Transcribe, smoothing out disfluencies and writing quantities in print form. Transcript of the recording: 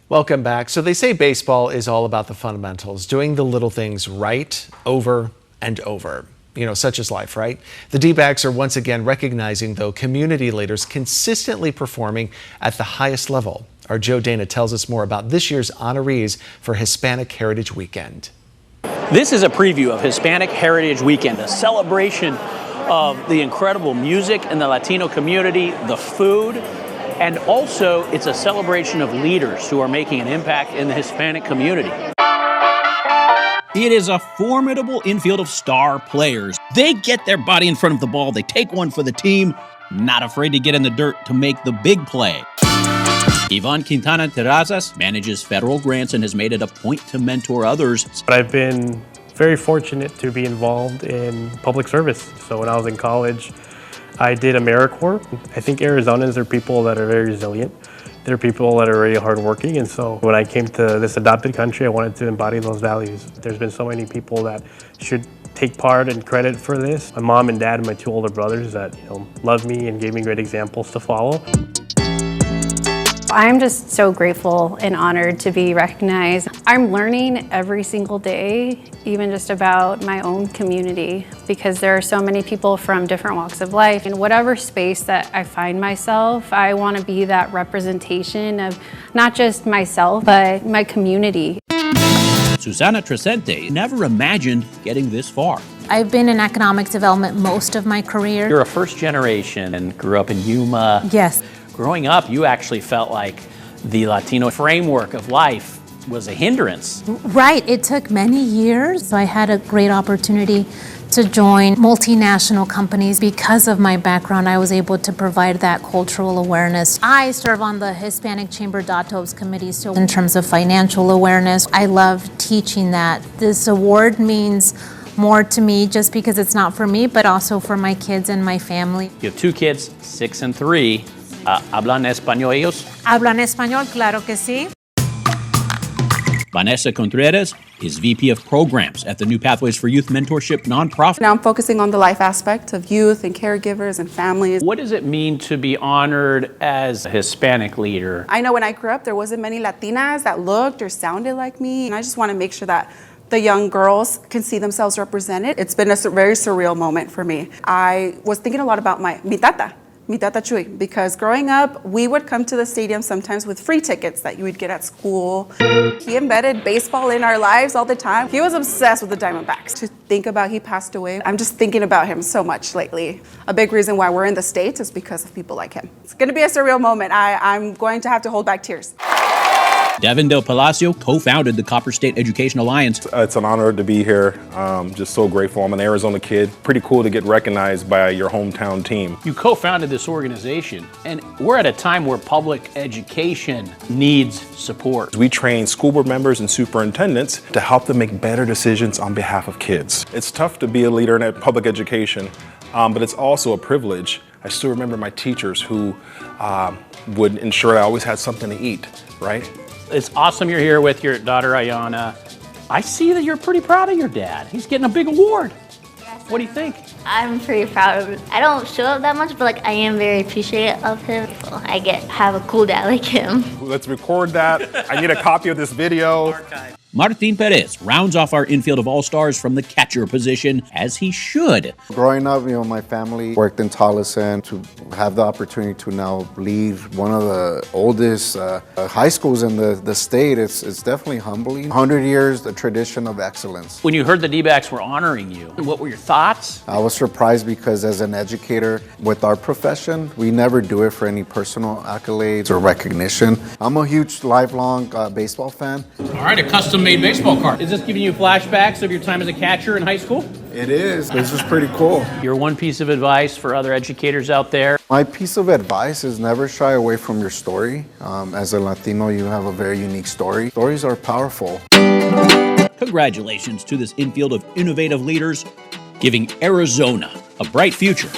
Welcome back. So they say baseball is all about the fundamentals, doing the little things right over and over. You know, such is life, right? The D-backs are once again recognizing, though, community leaders consistently performing at the highest level. Our Joe Dana tells us more about this year's honorees for Hispanic Heritage Weekend. This is a preview of Hispanic Heritage Weekend, a celebration of the incredible music in the Latino community, the food, and also it's a celebration of leaders who are making an impact in the Hispanic community. It is a formidable infield of star players. They get their body in front of the ball, they take one for the team, not afraid to get in the dirt to make the big play. Ivan Quintana Terrazas manages federal grants and has made it a point to mentor others. I've been very fortunate to be involved in public service. So when I was in college, I did AmeriCorps. I think Arizonans are people that are very resilient. They're people that are very hardworking, and so when I came to this adopted country, I wanted to embody those values. There's been so many people that should take part and credit for this. My mom and dad and my two older brothers that love me and gave me great examples to follow. I'm just so grateful and honored to be recognized. I'm learning every single day, even just about my own community, because there are so many people from different walks of life. In whatever space that I find myself, I want to be that representation of not just myself, but my community. Susana Tresente never imagined getting this far. I've been in economic development most of my career. You're a first generation and grew up in Yuma. Yes. Growing up, you actually felt like the Latino framework of life was a hindrance. Right, it took many years. So I had a great opportunity to join multinational companies. Because of my background, I was able to provide that cultural awareness. I serve on the Hispanic Chamber Datos Committee, so in terms of financial awareness, I love teaching that. This award means more to me just because it's not for me, but also for my kids and my family. You have two kids, 6 and 3. ¿Hablan español ellos? Hablan español, claro que sí. Vanessa Contreras is VP of Programs at the New Pathways for Youth Mentorship nonprofit. Now I'm focusing on the life aspect of youth and caregivers and families. What does it mean to be honored as a Hispanic leader? I know when I grew up, there wasn't many Latinas that looked or sounded like me, and I just want to make sure that the young girls can see themselves represented. It's been a very surreal moment for me. I was thinking a lot about mi tata Chuy, because growing up, we would come to the stadium sometimes with free tickets that you would get at school. He embedded baseball in our lives all the time. He was obsessed with the Diamondbacks. To think about he passed away, I'm just thinking about him so much lately. A big reason why we're in the States is because of people like him. It's gonna be a surreal moment. I'm going to have to hold back tears. Devin Del Palacio co-founded the Copper State Education Alliance. It's an honor to be here. Just so grateful. I'm an Arizona kid. Pretty cool to get recognized by your hometown team. You co-founded this organization, and we're at a time where public education needs support. We train school board members and superintendents to help them make better decisions on behalf of kids. It's tough to be a leader in public education, but it's also a privilege. I still remember my teachers who would ensure I always had something to eat, right? It's awesome you're here with your daughter, Ayana. I see that you're pretty proud of your dad. He's getting a big award. Yes, what do you think? I'm pretty proud of him. I don't show up that much, but I am very appreciative of him. So I have a cool dad like him. Let's record that. I need a copy of this video. Archive. Martin Perez rounds off our infield of all-stars from the catcher position, as he should. Growing up, my family worked in Tolleson. To have the opportunity to now lead one of the oldest high schools in the state, it's definitely humbling. 100 years, the tradition of excellence. When you heard the D-backs were honoring you, what were your thoughts? I was surprised because as an educator with our profession, we never do it for any personal accolades or recognition. I'm a huge lifelong baseball fan. All right, a custom-made baseball card. Is this giving you flashbacks of your time as a catcher in high school? It is. This is pretty cool. Your one piece of advice for other educators out there? My piece of advice is never shy away from your story. As a Latino, you have a very unique story. Stories are powerful. Congratulations to this infield of innovative leaders, giving Arizona a bright future.